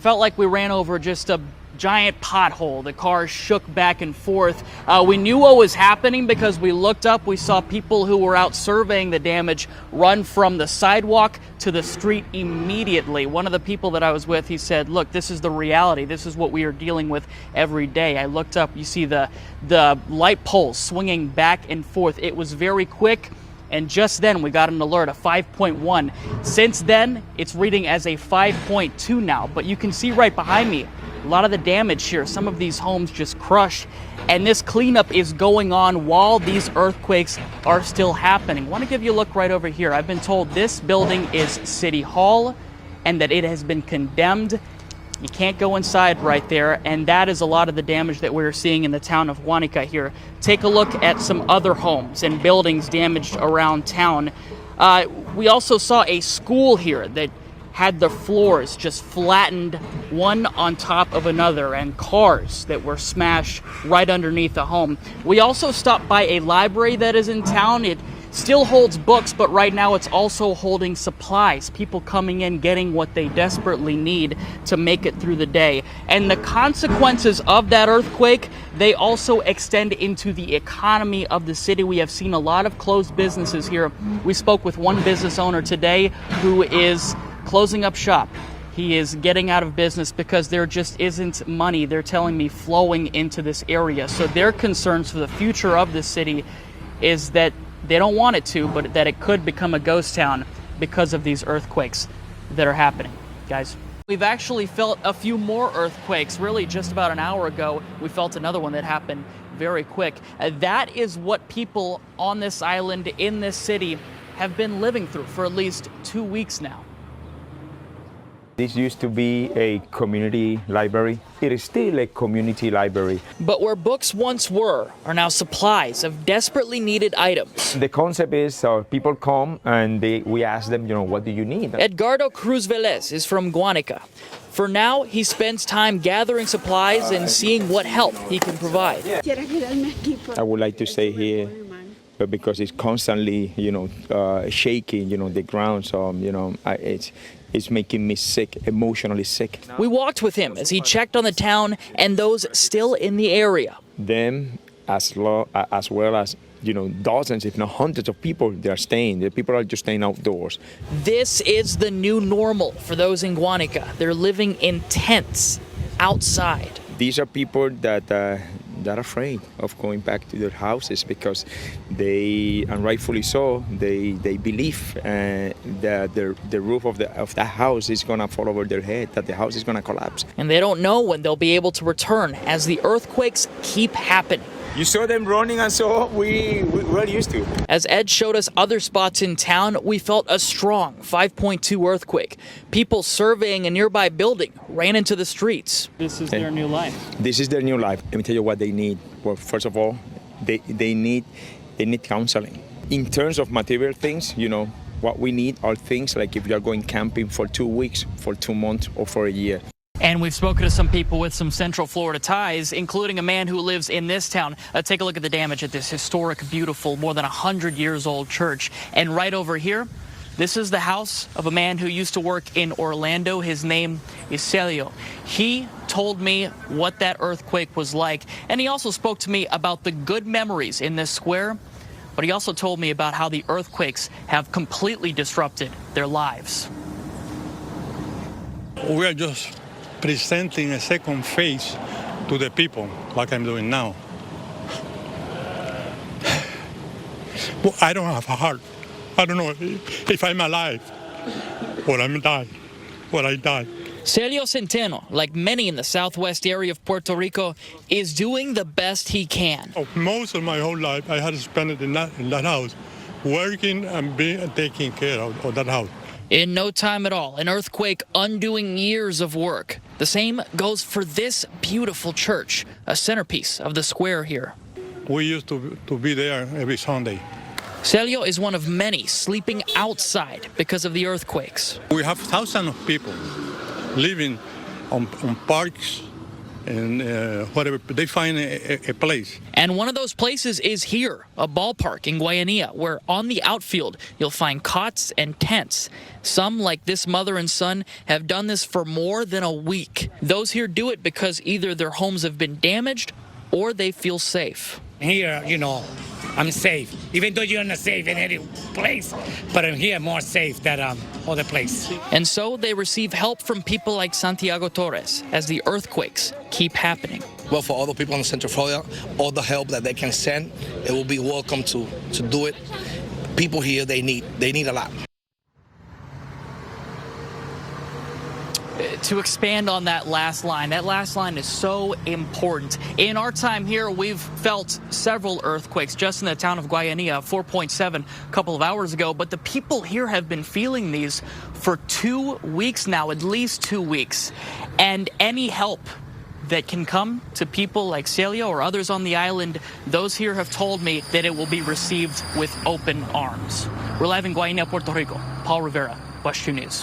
felt like we ran over just a giant pothole. The car shook back and forth. We knew what was happening because we looked up. We saw people who were out surveying the damage run from the sidewalk to the street immediately. One of the people that I was with, he said, look, this is the reality. This is what we are dealing with every day. I looked up, you see the light poles swinging back and forth. It was very quick. And just then we got an alert, a 5.1. Since then, it's reading as a 5.2 now. But you can see right behind me, a lot of the damage here. Some of these homes just crushed. And this cleanup is going on while these earthquakes are still happening. I want to give you a look right over here. I've been told this building is City Hall and that it has been condemned. You can't go inside right there, and that is a lot of the damage that we're seeing in the town of Guanica here. Take a look at some other homes and buildings damaged around town. We also saw a school here that had the floors just flattened one on top of another, and cars that were smashed right underneath the home. We also stopped by a library that is in town. It still holds books, but right now it's also holding supplies. People coming in, getting what they desperately need to make it through the day. And the consequences of that earthquake, they also extend into the economy of the city. We have seen a lot of closed businesses here. We spoke with one business owner today who is closing up shop. He is getting out of business because there just isn't money, they're telling me, flowing into this area. So their concerns for the future of the city is that they don't want it to, but that it could become a ghost town because of these earthquakes that are happening, guys. We've actually felt a few more earthquakes. Really, just about an hour ago, we felt another one that happened very quick. That is what people on this island, in this city, have been living through for at least 2 weeks now. This used to be a community library. It is still a community library. But where books once were are now supplies of desperately needed items. The concept is people come and we ask them, what do you need? Edgardo Cruz Velez is from Guanica. For now, he spends time gathering supplies and seeing what help he can provide. I would like to stay here, but because it's constantly, shaking, the ground. So, it's making me sick, emotionally sick. We walked with him as he checked on the town and those still in the area. Them, as well as, dozens, if not hundreds of people, they are staying. The people are just staying outdoors. This is the new normal for those in Guanica. They're living in tents outside. These are people that are afraid of going back to their houses because they, and rightfully so, they believe that the roof of that house is going to fall over their head, that the house is going to collapse. And they don't know when they'll be able to return as the earthquakes keep happening. You saw them running, and so we're used to. As Ed showed us other spots in town, we felt a strong 5.2 earthquake. People surveying a nearby building ran into the streets. This is their new life. This is their new life. Let me tell you what they need. Well, first of all, they need counseling. In terms of material things, what we need are things like if you are going camping for 2 weeks, for 2 months, or for a year. And we've spoken to some people with some Central Florida ties, including a man who lives in this town. Take a look at the damage at this historic, beautiful, more than 100 years old church. And right over here, this is the house of a man who used to work in Orlando. His name is Celio. He told me what that earthquake was like. And he also spoke to me about the good memories in this square. But he also told me about how the earthquakes have completely disrupted their lives. We are just presenting a second face to the people, like I'm doing now. Well, I don't have a heart. I don't know if I'm alive or I'm died, or I died. Celio Centeno, like many in the southwest area of Puerto Rico, is doing the best he can. Most of my whole life I had spent it in that house, working and taking care of that house. In no time at all, an earthquake undoing years of work. The same goes for this beautiful church, a centerpiece of the square here. We used to be there every Sunday. Celio is one of many sleeping outside because of the earthquakes. We have thousands of people living on parks, and whatever. They find a place. And one of those places is here, a ballpark in Guayanilla, where on the outfield you'll find cots and tents. Some, like this mother and son, have done this for more than a week. Those here do it because either their homes have been damaged or they feel safe. Here, I'm safe, even though you're not safe in any place, but I'm here more safe than other place. And so they receive help from people like Santiago Torres as the earthquakes keep happening. Well, for all the people in Central Florida, all the help that they can send, it will be welcome to do it. People here, they need a lot. To expand on that last line is so important. In our time here, we've felt several earthquakes just in the town of Guayanilla, 4.7 a couple of hours ago, but the people here have been feeling these for 2 weeks now, at least 2 weeks. And any help that can come to people like Celia or others on the island, those here have told me that it will be received with open arms. We're live in Guayanilla, Puerto Rico. Paul Rivera, WESH News.